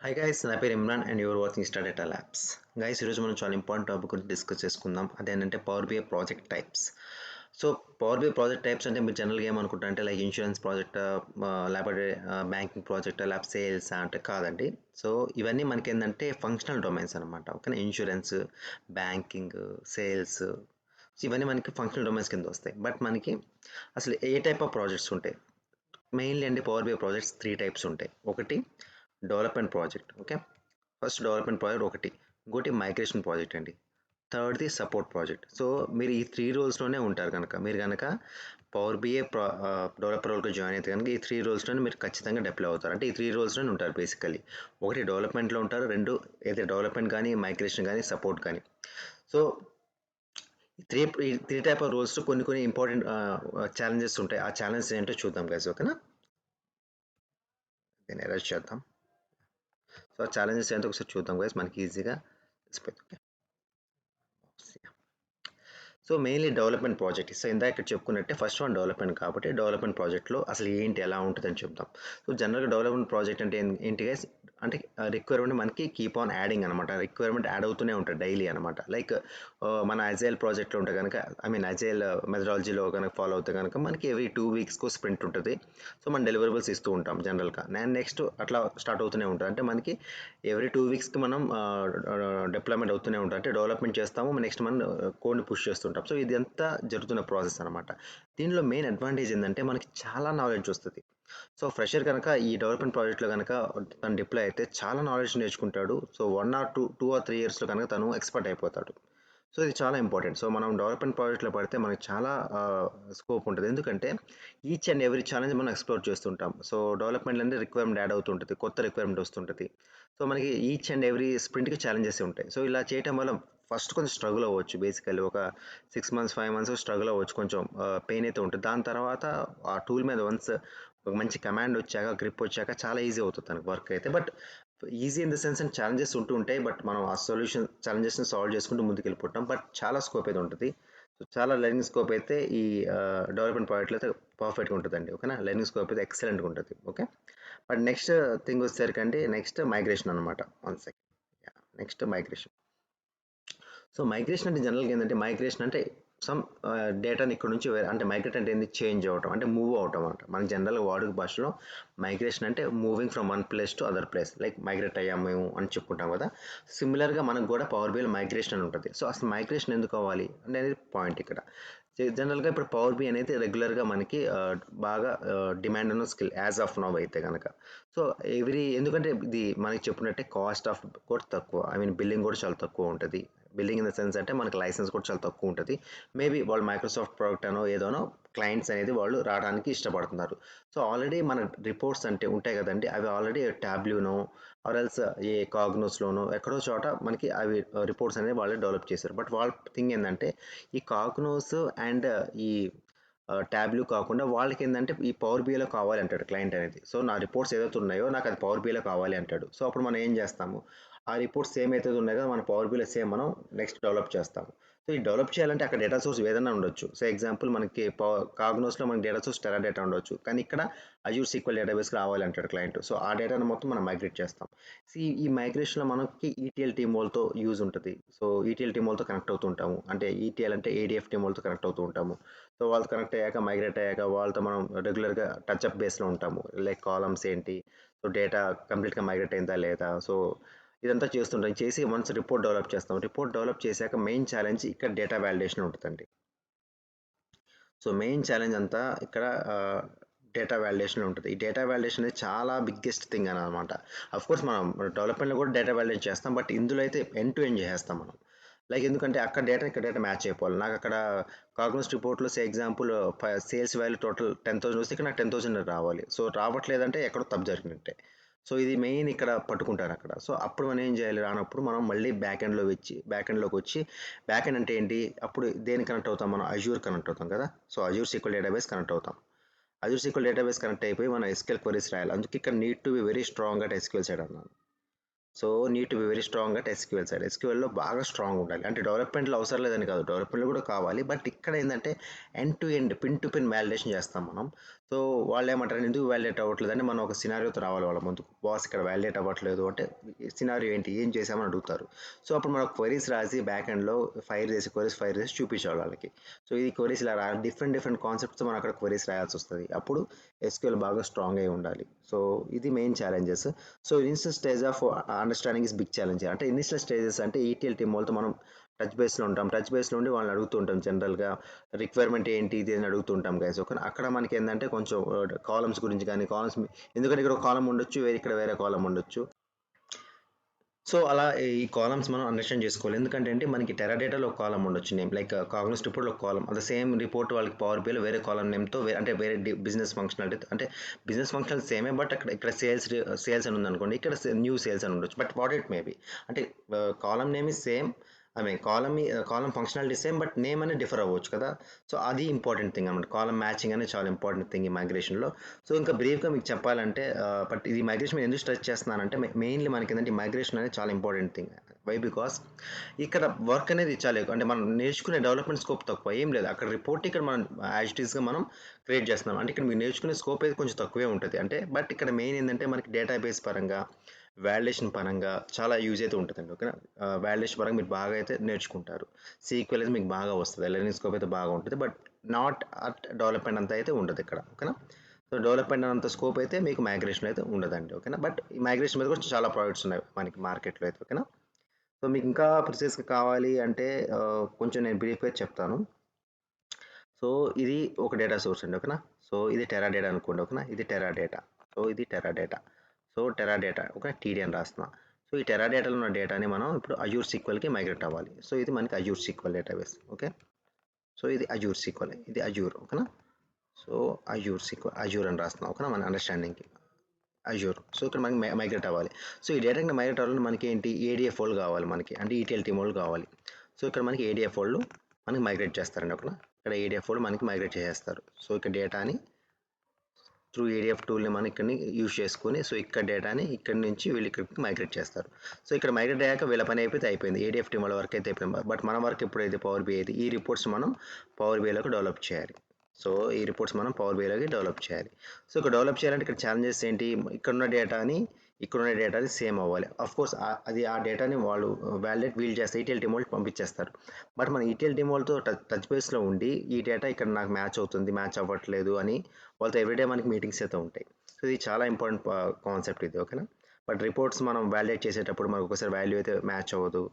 Hi guys, నా పేరు Imran and your watching Star Data Labs. Guys, ఈరోజు మనం చాలా ఇంపార్టెంట్ టాపిక్ గురించి డిస్కస్ చేసుకుందాం. అదేంటంటే Power BI project types. So Power BI project types అంటే మీరు జనరల్గా ఏమనుకుంటారు అంటే లైక్ ఇన్సూరెన్స్ ప్రాజెక్ట్, లేకపోతే బ్యాంకింగ్ ప్రాజెక్ట్, లేకపోతే సేల్స్ అంటే కాదండి. సో ఇవన్నీ మనకి ఏంటంటే ఫంక్షనల్ డొమైన్స్ అనమాట. ఓకేనా, ఇన్సూరెన్స్, బ్యాంకింగ్, సేల్స్, ఇవన్నీ మనకి ఫంక్షనల్ డొమైన్స్ కింద వస్తాయి. బట్ మనకి అసలు ఏ టైప్ ఆఫ్ ప్రాజెక్ట్స్ ఉంటాయి? మెయిన్లీ అండి Power BI projects three types ఉంటాయి. ఒకటి development project, okay, first development project ఒకటి. ఇంకోటి మైగ్రేషన్ ప్రాజెక్ట్ అండి. థర్డ్ది సపోర్ట్ ప్రాజెక్ట్. సో మీరు ఈ త్రీ రోల్స్లోనే ఉంటారు కనుక మీరు కనుక పవర్ బిఐ డెవలపర్ రోల్కి జాయిన్ అయితే కనుక ఈ త్రీ రోల్స్లోనే మీరు ఖచ్చితంగా డిప్లాయ్ అవుతారు. అంటే ఈ త్రీ రోల్స్లోనే ఉంటారు బేసికల్లీ. ఒకటి డెవలప్మెంట్లో ఉంటారు, రెండు అయితే డెవలప్మెంట్ కానీ మైగ్రేషన్ కానీ సపోర్ట్ కానీ. సో ఈ త్రీ టైప్ ఆఫ్ రోల్స్ కొన్ని ఇంపార్టెంట్ ఛాలెంజెస్ ఉంటాయి. ఆ ఛాలెంజెస్ ఏంటో చూద్దాం గైస్, ఓకేనా. దీన్ని ఎరేజ్ చేద్దాం. సో ఛాలెంజెస్ ఏంటో ఒకసారి చూద్దాం గైస్, మనకి ఈజీగా తెలిసిపోతుంది. So mainly development project. So ఇందాక ఇక్కడ చెప్పుకున్నట్టే ఫస్ట్ వన్ డెవలప్మెంట్ కాబట్టి డెవలప్మెంట్ ప్రాజెక్ట్లో అసలు ఏంటి, ఎలా ఉంటుందని చెప్దాం. సో జనరల్గా డెవలప్మెంట్ ప్రాజెక్ట్ అంటే ఏంటి గైస్ అంటే రిక్వైర్మెంట్ మనకి కీప్ ఆన్ యాడింగ్ అనమాట. రిక్వైర్మెంట్ యాడ్ అవుతూనే ఉంటుంది డైలీ అనమాట. లైక్ మన అజైల్ ప్రాజెక్ట్లో ఉంటే కనుక అజైల్ మెథడాలజీలో కనుక ఫాలో అవుతే కనుక మనకి ఎవ్రీ 2 వీక్స్కు స్ప్రింట్ ఉంటుంది. సో మనం డెలివరబుల్స్ ఇస్తూ ఉంటాం జనరల్గా. నేను నెక్స్ట్ అట్లా స్టార్ట్ అవుతూనే ఉంటుంది. అంటే మనకి ఎవ్రీ 2 వీక్స్కి మనం డిప్లాయ్మెంట్ అవుతూనే ఉంటాం. అంటే డెవలప్మెంట్ చేస్తాము, నెక్స్ట్ మనం కోడ్ని పుష్ చేస్తుంటాం. సో ఇది అంతా జరుగుతున్న ప్రాసెస్ అనమాట. దీనిలో మెయిన్ అడ్వాంటేజ్ ఏంటంటే మనకి చాలా నాలెడ్జ్ వస్తుంది. సో ఫ్రెషర్ కనుక ఈ డెవలప్మెంట్ ప్రాజెక్ట్లో కనుక తను డిప్లాయ్ అయితే చాలా నాలెడ్జ్ నేర్చుకుంటాడు. సో 1 or 2 or 3 yearsలో కనుక తను ఎక్స్పర్ట్ అయిపోతాడు. సో ఇది చాలా ఇంపార్టెంట్. సో మనం డెవలప్మెంట్ ప్రాజెక్ట్లో పడితే మనకి చాలా స్కోప్ ఉంటుంది. ఎందుకంటే ఈచ్ అండ్ ఎవ్రీ ఛాలెంజ్ మనం ఎక్స్ప్లోర్ చేస్తుంటాం. సో డెవలప్మెంట్ అనేది రిక్వైర్మెంట్ యాడ్ అవుతుంటుంది, కొత్త రిక్వైర్మెంట్ వస్తుంటుంది. సో మనకి ఈచ్ అండ్ ఎవ్రీ స్ప్రింట్కి ఛాలెంజెస్ ఉంటాయి. సో ఇలా చేయటం వల్ల ఫస్ట్ కొంచెం స్ట్రగుల్ అవ్వచ్చు. బేసికల్లీ ఒక 6 months 5 months స్ట్రగుల్ అవ్వచ్చు, కొంచెం పెయిన్ అయితే ఉంటుంది. దాని తర్వాత ఆ టూల్ మీద వన్స్ ఒక మంచి కమాండ్ వచ్చాక, గ్రిప్ వచ్చాక చాలా ఈజీ అవుతుంది తనకు వర్క్ అయితే. But easy in the sense and challenges ఉంటూ ఉంటాయి. బట్ మనం ఆ సొల్యూషన్ ఛాలెంజెస్ని సాల్వ్ చేసుకుంటూ ముందుకు వెళ్ళిపోతాం. బట్ చాలా స్కోప్ అయితే ఉంటుంది. సో చాలా లెర్నింగ్ స్కోప్ అయితే ఈ డెవలప్మెంట్ ప్రాజెక్ట్లో అయితే పర్ఫెక్ట్గా ఉంటుందండి. ఓకేనా, లెర్నింగ్ స్కోప్ అయితే ఎక్సలెంట్గా ఉంటుంది. ఓకే, బట్ నెక్స్ట్ థింగ్ వచ్చేసరికంటే నెక్స్ట్ మైగ్రేషన్ అనమాట. 1 second. Next migration. So migration అంటే జనరల్గా ఏంటంటే మైగ్రేషన్ అంటే సమ్ డేటాని ఇక్కడ నుంచి అంటే మైగ్రేట్ అంటే ఏంది, చేంజ్ అవ్వటం, అంటే మూవ్ అవటం అనమాట. మన జనరల్గా వాడుక భాషలో మైగ్రేషన్ అంటే moving from one place to other place, like migrate అయ్యాము మేము అని చెప్పుకుంటాం కదా. సిమిలర్గా మనకు కూడా పవర్ బిఐలో మైగ్రేషన్ అని ఉంటుంది. సో అసలు మైగ్రేషన్ ఎందుకు అవ్వాలి అనేది పాయింట్ ఇక్కడ. జనరల్గా ఇప్పుడు పవర్ బి అనేది రెగ్యులర్గా మనకి బాగా డిమాండ్ ఉన్న స్కిల్ యాజ్ ఆఫ్ నౌ అయితే కనుక. సో ఎందుకంటే ఇది మనకి చెప్పినట్టే కాస్ట్ ఆఫ్ కూడా తక్కువ, బిల్లింగ్ కూడా చాలా తక్కువ ఉంటుంది. బిల్లింగ్ ఇన్ ద సెన్స్ అంటే మనకి లైసెన్స్ కూడా చాలా తక్కువ ఉంటుంది. మేబీ వాళ్ళు మైక్రోసాఫ్ట్ ప్రోడక్ట్ అనో ఏదోనో క్లయింట్స్ అనేది వాళ్ళు రావడానికి ఇష్టపడుతున్నారు. సో ఆల్రెడీ మన రిపోర్ట్స్ అంటే ఉంటాయి కదండి, అవి ఆల్రెడీ ట్యాబ్లూనో ఆర్ ఎల్స్ ఏ కాగ్నోస్లోనో ఎక్కడో చోట మనకి అవి రిపోర్ట్స్ అనేది వాళ్ళే డెవలప్ చేశారు. బట్ వాళ్ళ థింగ్ ఏంటంటే ఈ కాగ్నోస్ అండ్ ఈ ట్యాబ్లు కాకుండా వాళ్ళకి ఏంటంటే ఈ పవర్ బిఐలో కావాలి అంటాడు క్లయింట్ అనేది. సో నా రిపోర్ట్స్ ఏదైతే ఉన్నాయో నాకు అది పవర్ బిఐలో కావాలి అంటాడు. సో అప్పుడు మనం ఏం చేస్తాము, ఆ రిపోర్ట్స్ సేమ్ అయితే ఉన్నాయి కదా మన పవర్ బిఐలో సేమ్ మనం నెక్స్ట్ డెవలప్ చేస్తాము. సో ఈ డెవలప్ చేయాలంటే అక్కడ డేటా సోర్స్ ఏదైనా ఉండొచ్చు. సో ఎగ్జాంపుల్ మనకి కాగ్నోస్లో మనకి డేటా సోర్స్ టెరా డేటా ఉండొచ్చు, కానీ ఇక్కడ అజూర్ సీక్వెల్ డేటాబేస్ కావాలి అంటాడు క్లయింట్. సో ఆ డేటాను మొత్తం మనం మైగ్రేట్ చేస్తాం. సో ఈ మైగ్రేషన్లో మనకి ఈటీఎల్ టీమ్ వాళ్ళతో యూజ్ ఉంటుంది. సో ఈటీఎల్ టీమ్ వాళ్ళతో కనెక్ట్ అవుతూ ఉంటాము. అంటే ఈటీఎల్ అంటే ఏడిఎఫ్ టీమ్ వాళ్ళతో కనెక్ట్ అవుతూ ఉంటాము. సో వాళ్ళతో కనెక్ట్ అయ్యాక, మైగ్రేట్ అయ్యాక వాళ్ళతో మనం రెగ్యులర్గా టచ్అప్ బేస్లో ఉంటాము. లైక్ కాలమ్స్ ఏంటి, సో డేటా కంప్లీట్గా మైగ్రేట్ అయిందా లేదా, సో ఇదంతా చేస్తుంటాం. చేసి వన్స్ రిపోర్ట్ డెవలప్ చేస్తాం. రిపోర్ట్ డెవలప్ చేశాక మెయిన్ ఛాలెంజ్ ఇక్కడ డేటా వ్యాలిడేషన్ ఉంటుందండి. సో మెయిన్ ఛాలెంజ్ అంతా ఇక్కడ డేటా వ్యాలిడేషన్ ఉంటుంది. ఈ డేటా వ్యాలిడేషన్ అనేది చాలా బిగ్గెస్ట్ థింగ్ అని అనమాట. కోర్స్ మనం డెవలప్మెంట్లో కూడా డేటా వ్యాలిడేట్ చేస్తాం, బట్ ఇందులో అయితే ఎండ్ టు ఎండ్ చేస్తాం మనం. లైక్ ఎందుకంటే అక్కడ డేటా ఇక్కడ డేటా మ్యాచ్ అయిపోవాలి. నాకు అక్కడ కాగ్నోస్ రిపోర్ట్లో ఎగ్జాంపుల్ సేల్స్ వాల్యూ టోటల్ 10,000 వస్తే ఇక్కడ నాకు 10,000 రావాలి. సో రావట్లేదంటే ఎక్కడో తప్పు జరిగినట్టే. సో ఇది మెయిన్ ఇక్కడ పట్టుకుంటారు అక్కడ. సో అప్పుడు మనం ఏం చేయాలి, రానప్పుడు మనం మళ్ళీ బ్యాక్ ఎండ్లోకి వచ్చి బ్యాక్ ఎండ్ అంటే ఏంటి, అప్పుడు దేని కనెక్ట్ అవుతాం, మనం అజూర్ కనెక్ట్ అవుతాం కదా. So Azure sequel database connect అవుతాం. అజూర్ సీక్వెల్ డేటాబేస్ కనెక్ట్ అయిపోయి మనం ఎస్క్యూఎల్ క్వరీస్ రాయాలి. అందుకే ఇక్కడ need to be very strong at SQL side అన్నాను. So need to be very strong at SQL side. ఎస్క్యూఎల్లో బాగా స్ట్రాంగ్ ఉండాలి. అంటే డెవలప్మెంట్లో అవసరం లేదని కాదు, డెవలప్మెంట్లో కూడా కావాలి. బట్ ఇక్కడ ఏంటంటే end to end pin to pin validation చేస్తాం మనం. సో వాళ్ళేమంటారు, ఎందుకు వాలిడేట్ అవ్వట్లేదంటే మనం ఒక సినారియోతో రావాలి వాళ్ళ ముందుకు. బాస్ ఇక్కడ వాలిడేట్ అవ్వట్లేదు అంటే సినారియో ఏంటి, ఏం చేసామని అడుగుతారు. సో అప్పుడు మనం క్వరీస్ రాసి బ్యాక్ ఎండ్లో క్వరీస్ ఫైర్ చేసి చూపించాలి వాళ్ళకి. సో ఈ క్వరీస్ ఇలా డిఫరెంట్ కాన్సెప్ట్స్ మనం అక్కడ క్వరీస్ రాయాల్సి వస్తుంది. అప్పుడు ఎస్క్యూఎల్ బాగా స్ట్రాంగ్ అయి ఉండాలి. సో ఇది main challenges. So initial stage of understanding is big challenge. అంటే ఇనిషియల్ స్టేజెస్ అంటే ఈటీఎల్ టీమ్ వాళ్ళతో మనం టచ్ బేస్లో ఉంటాం. టచ్ బేస్లో ఉండి వాళ్ళని అడుగుతుంటాం జనరల్గా రిక్వైర్మెంట్ ఏంటి ఇది అని అడుగుతుంటాం గైస్. ఓకే, అక్కడ మనకి ఏంటంటే కొంచెం కాలమ్స్ గురించి కానీ ఎందుకంటే ఇక్కడ ఒక కాలం ఉండొచ్చు, ఇక్కడ వేరే కాలం ఉండొచ్చు. సో అలా ఈ కాలమ్స్ మనం అండర్స్టాండ్ చేసుకోవాలి. ఎందుకంటే అంటే మనకి టెరాడేటాలో ఒక కాలం ఉండొచ్చు నేమ్, లైక్ కాగ్నిస్ రిపోర్ట్లో ఒక కాలం, అది సేమ్ రిపోర్ట్ వాళ్ళకి పవర్ బిలో వేరే కాలం నేమ్తో అంటే వేరే బిజినెస్ ఫంక్షనాలిటీ, అంటే బిజినెస్ ఫంక్షనల్ సేమే, బట్ ఇక్కడ సేల్స్ అని ఉందనుకోండి, ఇక్కడ న్యూ సేల్స్ అని ఉండొచ్చు. బట్ వాట్ ఇట్ మేబీ అంటే కాలం name is same, I mean column functionality same, but name అనేది డిఫర్ అవ్వచ్చు కదా. సో అది ఇంపార్టెంట్ థింగ్ అనమాట. కాలం మ్యాచింగ్ అనేది చాలా ఇంపార్టెంట్ థింగ్ ఈ మైగ్రేషన్లో. సో ఇంకా బ్రీఫ్గా మీకు చెప్పాలంటే బట్ ఇది మైగ్రేషన్ మీద ఎందుకు స్ట్రెచ్ చేస్తున్నానంటే మెయిన్లీ మనకి ఏంటంటే మైగ్రేషన్ అనేది చాలా ఇంపార్టెంట్ థింగ్. వై బికాస్ ఇక్కడ వర్క్ అనేది చాలా ఎక్కువ, అంటే మనం నేర్చుకునే డెవలప్మెంట్ స్కోప్ తక్కువ ఏం లేదు. అక్కడ రిపోర్ట్ ఇక్కడ మనం యాజ్ ఇట్ ఈస్గా మనం క్రియేట్ చేస్తున్నాం. అంటే ఇక్కడ మీరు నేర్చుకునే స్కోప్ అయితే కొంచెం తక్కువే ఉంటుంది. అంటే బట్ ఇక్కడ మెయిన్ ఏంటంటే మనకి డేటాబేస్ పరంగా, వాలిడేషన్ పరంగా చాలా యూజ్ అయితే ఉంటుందండి. ఓకేనా, వాలిడేషన్ పరంగా మీరు బాగా అయితే నేర్చుకుంటారు. సీక్వెల్ అయితే మీకు బాగా వస్తుంది, లెర్నింగ్ స్కోప్ అయితే బాగా ఉంటుంది. బట్ నాట్ అట్ డెవలప్మెంట్ అంతా అయితే ఉండదు ఇక్కడ. ఓకేనా, సో డెవలప్మెంట్ అంత స్కోప్ అయితే మీకు మైగ్రేషన్ అయితే ఉండదండి. ఓకేనా, బట్ ఈ మైగ్రేషన్ మీద కూడా చాలా ప్రాజెక్ట్స్ ఉన్నాయి మనకి మార్కెట్లో అయితే. ఓకేనా, సో మీకు ఇంకా ప్రిసైజ్గా కావాలి అంటే కొంచెం నేను బ్రీఫ్గా చెప్తాను. సో ఇది ఒక డేటా సోర్స్ అండి. ఓకేనా, సో ఇది టెరా డేటా అనుకోండి. ఓకేనా, ఇది టెరా డేటా. సో ఇది Tera data. So Tera data okay, TD అని రాస్తున్నా. సో ఈ టెరా డేటాలో ఉన్న డేటాని మనం ఇప్పుడు అజూర్ సీక్వెల్కి మైగ్రేట్ అవ్వాలి. సో ఇది మనకి Azure sequel database. Okay, so ఇది అజూర్ సీక్వెల్, ఇది అజూర్. ఓకేనా, సో అజూర్ సీక్వెల్, అజూర్ అని రాస్తున్నాం. ఓకేనా, మన అండర్స్టాండింగ్కి అజూర్. సో ఇక్కడ మనకి మైగ్రేట్ అవ్వాలి. సో ఈ డేటాకి మైగ్రేట్ అవ్వాలంటే మనకి ఏంటి, ఏడిఎఫ్ వాళ్ళు కావాలి మనకి, అంటే ఈటీఎల్ టీమ్ వాళ్ళు కావాలి. సో ఇక్కడ మనకి ఏడిఎఫ్ వాళ్ళు మనకి మైగ్రేట్ చేస్తారండి. ఓకేనా, ఇక్కడ ఏడిఎఫ్ వాళ్ళు మనకి మైగ్రేట్ చేసేస్తారు. సో ఇక్కడ డేటాని త్రూ ఏడిఎఫ్ టూల్ని మనం ఇక్కడిని యూజ్ చేసుకుని, సో ఇక్కడ డేటాని ఇక్కడ నుంచి వీళ్ళు ఇక్కడికి మైగ్రేట్ చేస్తారు. సో ఇక్కడ మైగ్రేట్ అయ్యాక వీళ్ళ పని అయిపోతే అయిపోయింది, ఏడిఎఫ్ టీమ్ వాళ్ళ వర్క్ అయితే అయిపోయింది. బట్ మన వర్క్ ఎప్పుడైతే పవర్ బి అయితే ఈ రిపోర్ట్స్ మనం పవర్ బిలోకి డెవలప్ చేయాలి. సో ఈ రిపోర్ట్స్ మనం పవర్ బిలోకి డెవలప్ చేయాలి. సో ఇక్కడ డెవలప్ చేయాలంటే ఇక్కడ ఛాలెంజెస్ ఏంటి, ఇక్కడున్న డేటాని ఇక్కడున్న డేటాని సేమ్ అవ్వాలి. అఫ్ కోర్స్ అది ఆ డేటాని వాళ్ళు వ్యాలిడేట్ వీల్ చేస్తే ఈటీఎల్ టీమ్ వాళ్ళు పంపించేస్తారు. బట్ మన ఈటీఎల్ టీమ్ వాళ్ళతో టచ్ బేస్లో ఉండి ఈ డేటా ఇక్కడ నాకు మ్యాచ్ అవుతుంది, మ్యాచ్ అవ్వట్లేదు అని వాళ్ళతో ఎవ్రీడే మనకి మీటింగ్స్ అయితే ఉంటాయి. సో ఇది చాలా ఇంపార్టెంట్ కాన్సెప్ట్ ఇది. ఓకేనా, బట్ రిపోర్ట్స్ మనం వ్యాలిడేట్ చేసేటప్పుడు మనకు ఒకసారి వాల్యూ అయితే మ్యాచ్ అవ్వదు,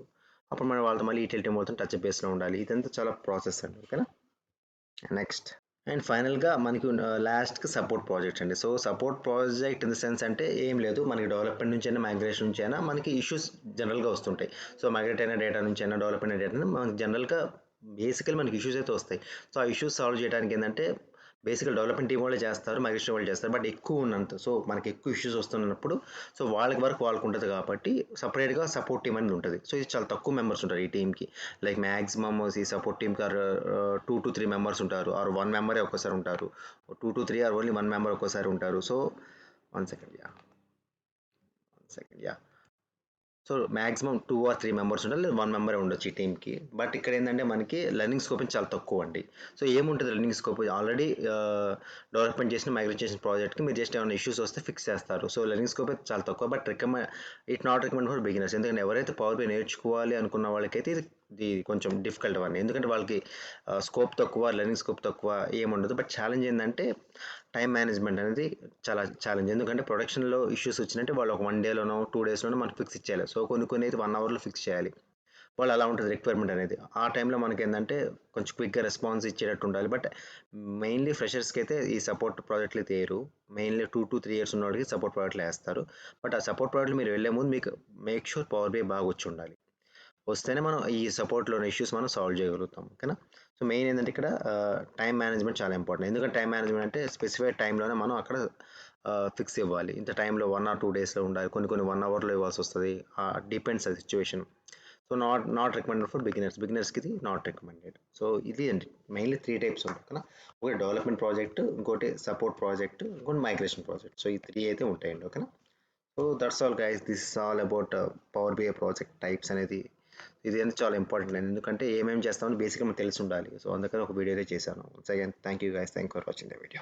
అప్పుడు మనం వాళ్ళతో మళ్ళీ ఈటీఎల్ టీమ్ వాళ్ళతో టచ్ బేస్లో ఉండాలి. ఇదంతా చాలా ప్రాసెస్ అండి. ఓకేనా, నెక్స్ట్ అండ్ ఫైనల్గా మనకి లాస్ట్కి సపోర్ట్ ప్రాజెక్ట్ అండి. So support project in the sense అంటే ఏం లేదు, మనకి డెవలప్మెంట్ నుంచి అయినా మైగ్రేషన్ నుంచి అయినా మనకి ఇష్యూస్ జనరల్గా వస్తుంటాయి. సో మైగ్రేట్ అయిన డేటా నుంచి అయినా డెవలప్మెంట్ అయిన డేటా మనకి జనరల్గా బేసికల్ మనకి ఇష్యూస్ అయితే వస్తాయి. సో ఆ ఇష్యూస్ సాల్వ్ చేయడానికి ఏంటంటే బేసికల్ డెవలప్మెంట్ టీం వాళ్ళే చేస్తారు, మైగ్రేషన్ వాళ్ళు చేస్తారు. బట్ ఎక్కువ ఉన్నంత, సో మనకి ఎక్కువ ఇష్యూస్ వస్తున్నప్పుడు సో వాళ్ళకి వరకు వాళ్ళకు ఉంటుంది కాబట్టి సపరేట్గా సపోర్ట్ టీం అనేది ఉంటుంది. సో ఇది చాలా తక్కువ మెంబర్స్ ఉంటారు ఈ టీంకి. లైక్ మ్యాక్సిమమ్ ఈ సపోర్ట్ టీంకి 2 to 3 మెంబర్స్ ఉంటారు, ఆర్ 1 మెంబరే ఒక్కసారి ఉంటారు, 2 to 3 ఆర్ ఓన్లీ 1 మెంబర్ ఒక్కసారి ఉంటారు. So 1 second yeah, so maximum 2 or 3 members ఉండాలి, లేదా 1 మెంబర్ ఉండొచ్చు ఈ టీంకి. బట్ ఇక్కడ ఏంటంటే మనకి లెర్నింగ్ స్కోప్ చాలా తక్కువ అండి. సో ఏముంటుంది లెర్నింగ్ స్కోప్, ఆల్రెడీ డెవలప్మెంట్ చేసిన మైగ్రేట్ చేసిన ప్రాజెక్ట్కి మీరు జస్ట్ ఏమైనా ఇష్యూస్ వస్తే ఫిక్స్ చేస్తారు. సో లెర్నింగ్ స్కోప్ అయితే చాలా తక్కువ. But not recommend for beginners. ఎందుకంటే ఎవరైతే పవర్ బై నేర్చుకోవాలి అనుకున్న వాళ్ళకైతే ఇది కొంచెం డిఫికల్ట్ అని, ఎందుకంటే వాళ్ళకి స్కోప్ తక్కువ, లెర్నింగ్ స్కోప్ తక్కువ, ఏముండదు. బట్ ఛాలెంజ్ ఏంటంటే టైం మేనేజ్మెంట్ అనేది చాలా ఛాలెంజ్. ఎందుకంటే ప్రొడక్షన్లో ఇష్యూస్ వచ్చినట్టే వాళ్ళు ఒక 1 డేలోనో 2 డేస్లోనో మనకి ఫిక్స్ ఇచ్చేయాలి. సో కొన్ని అయితే 1 అవర్లో ఫిక్స్ చేయాలి. వాళ్ళు అలా ఉంటుంది రిక్వైర్మెంట్ అనేది. ఆ టైంలో మనకి ఏంటంటే కొంచెం క్విక్గా రెస్పాన్స్ ఇచ్చేటట్టు ఉండాలి. బట్ మెయిన్లీ ఫ్రెషర్స్కి అయితే ఈ సపోర్ట్ ప్రాజెక్టులు అయితే వేయరు. మెయిన్లీ 2 to 3 years ఉన్న వాళ్ళకి సపోర్ట్ ప్రాజెక్టులు వేస్తారు. బట్ ఆ సపోర్ట్ ప్రాజెక్టులు మీరు వెళ్ళే ముందు మీకు మేక్ షూర్ పవర్ బై బాగా వచ్చి ఉండాలి. వస్తేనే మనం ఈ సపోర్ట్లోని ఇష్యూస్ మనం సాల్వ్ చేయగలుగుతాం. ఓకేనా, సో మెయిన్ ఏంటంటే ఇక్కడ టైం మేనేజ్మెంట్ చాలా ఇంపార్టెంట్. ఎందుకంటే టైం మేనేజ్మెంట్ అంటే స్పెసిఫైడ్ టైంలోనే మనం అక్కడ ఫిక్స్ ఇవ్వాలి. ఇంత టైంలో 1 or 2 daysలో ఉండాలి, కొన్ని 1 hourలో ఇవ్వాల్సి వస్తుంది. డిపెండ్స్ ఆ situation. So not recommended for బిగినర్స్కి ఇది నాట్ రికమెండెడ్. సో ఇది అండి మెయిన్లీ 3 types ఉంటాయి. ఓకేనా, ఒకటి డెవలప్మెంట్ ప్రాజెక్ట్, ఇంకోటి సపోర్ట్ ప్రాజెక్ట్, ఇంకోటి మైగ్రేషన్ ప్రాజెక్ట్. సో ఈ 3 అయితే ఉంటాయండి. ఓకేనా, so that's all guys, this is all about Power BI project types అనేది. ఇది అనేది చాలా ఇంపార్టెంట్ అండి, ఎందుకంటే ఏమేమి చేస్తామని బేసిక్గా మనకు తెలిసి ఉండాలి. సో అందుకని ఒక వీడియో అయితే చేశాను. Once again thank you guys, thank for watching the video.